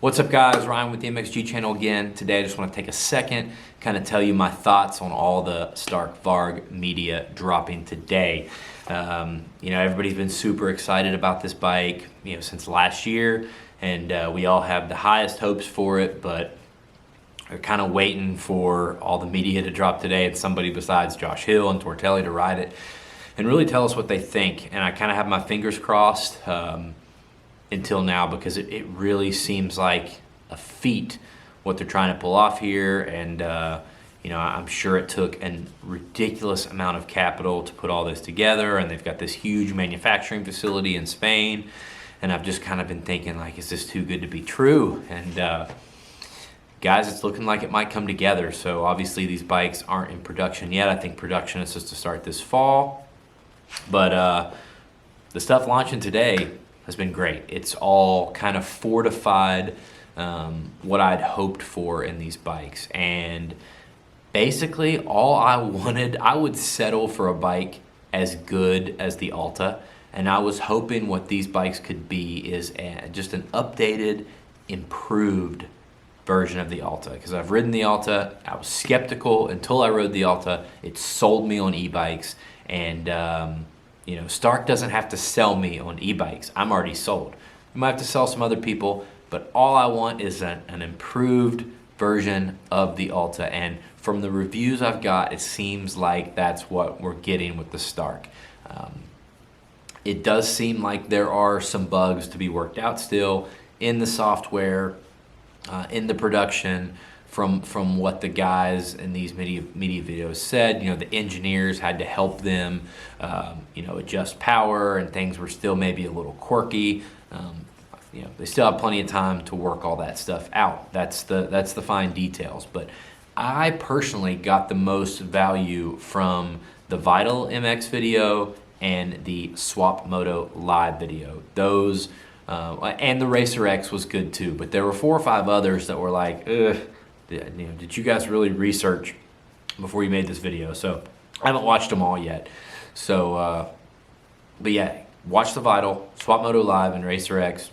What's up guys, Ryan with the MXG channel again. Today I just want to take a second, kind of tell you my thoughts on all the Stark Varg Media dropping today. Everybody's been super excited about this bike, since last year, and we all have the highest hopes for it, but we're kind of waiting for all the media to drop today and somebody besides Josh Hill and Tortelli to ride it and really tell us what they think. And I kind of have my fingers crossed until now, because it really seems like a feat what they're trying to pull off here. And I'm sure it took a ridiculous amount of capital to put all this together, and they've got this huge manufacturing facility in Spain, and I've just kind of been thinking, like, is this too good to be true? And guys, it's looking like it might come together. So obviously these bikes aren't in production yet. I think production is supposed to start this fall, but the stuff launching today has been great. It's all kind of fortified what I'd hoped for in these bikes. And basically all I wanted, I would settle for a bike as good as the Alta. And I was hoping what these bikes could be is just an updated, improved version of the Alta. Because I've ridden the Alta, I was skeptical until I rode the Alta. It sold me on e-bikes, and Stark doesn't have to sell me on e-bikes. I'm already sold. You might have to sell some other people, but all I want is an improved version of the Alta. And from the reviews I've got, it seems like that's what we're getting with the Stark. It does seem like there are some bugs to be worked out still in the software, in the production. From what the guys in these media videos said, the engineers had to help them, adjust power, and things were still maybe a little quirky. They still have plenty of time to work all that stuff out. That's the fine details. But I personally got the most value from the Vital MX video and the Swap Moto live video. Those and the Racer X was good too. But there were 4 or 5 others that were like, ugh. Did you guys really research before you made this video? So I haven't watched them all yet. So, but yeah, watch the Vital, Swap Moto Live, and Racer X.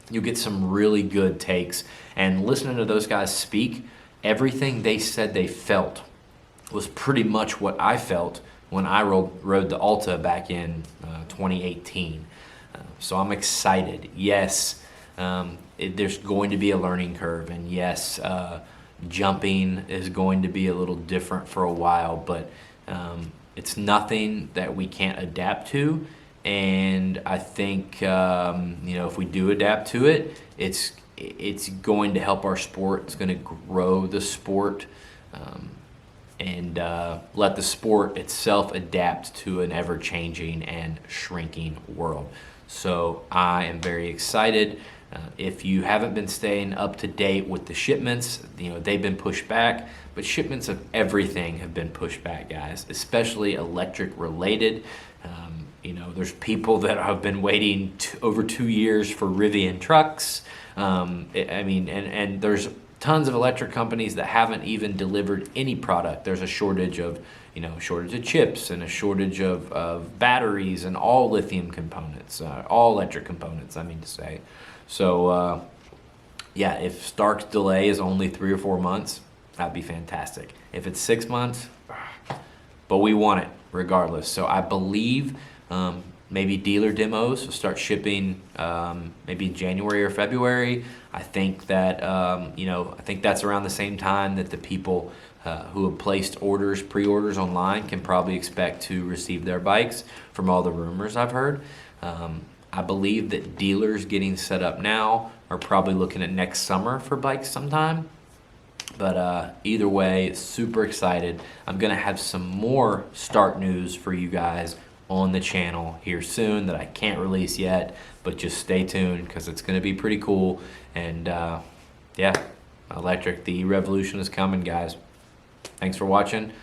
You'll get some really good takes. And listening to those guys speak, everything they said they felt was pretty much what I felt when I rode the Alta back in 2018. So I'm excited. Yes, there's going to be a learning curve, and yes, jumping is going to be a little different for a while, but it's nothing that we can't adapt to. And I think if we do adapt to it, it's going to help our sport. It's going to grow the sport, and let the sport itself adapt to an ever-changing and shrinking world. So I am very excited. If you haven't been staying up to date with the shipments, they've been pushed back, but shipments of everything have been pushed back, guys, especially electric related. There's people that have been waiting over 2 years for Rivian trucks. And there's tons of electric companies that haven't even delivered any product. There's a shortage of, chips, and a shortage of batteries, and all lithium components, all electric components, I mean to say. So, yeah, if Stark's delay is only 3 or 4 months, that'd be fantastic. If it's 6 months, but we want it regardless. So I believe maybe dealer demos will start shipping maybe in January or February. I think that, I think that's around the same time that the people who have placed pre-orders online can probably expect to receive their bikes, from all the rumors I've heard. I believe that dealers getting set up now are probably looking at next summer for bikes sometime. But either way, super excited. I'm going to have some more Stark news for you guys on the channel here soon that I can't release yet, but just stay tuned, because it's going to be pretty cool. And yeah, electric, the revolution is coming, guys. Thanks for watching.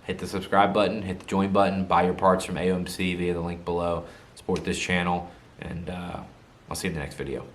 Hit the subscribe button, hit the join button, buy your parts from AOMC via the link below. Support this channel, and I'll see you in the next video.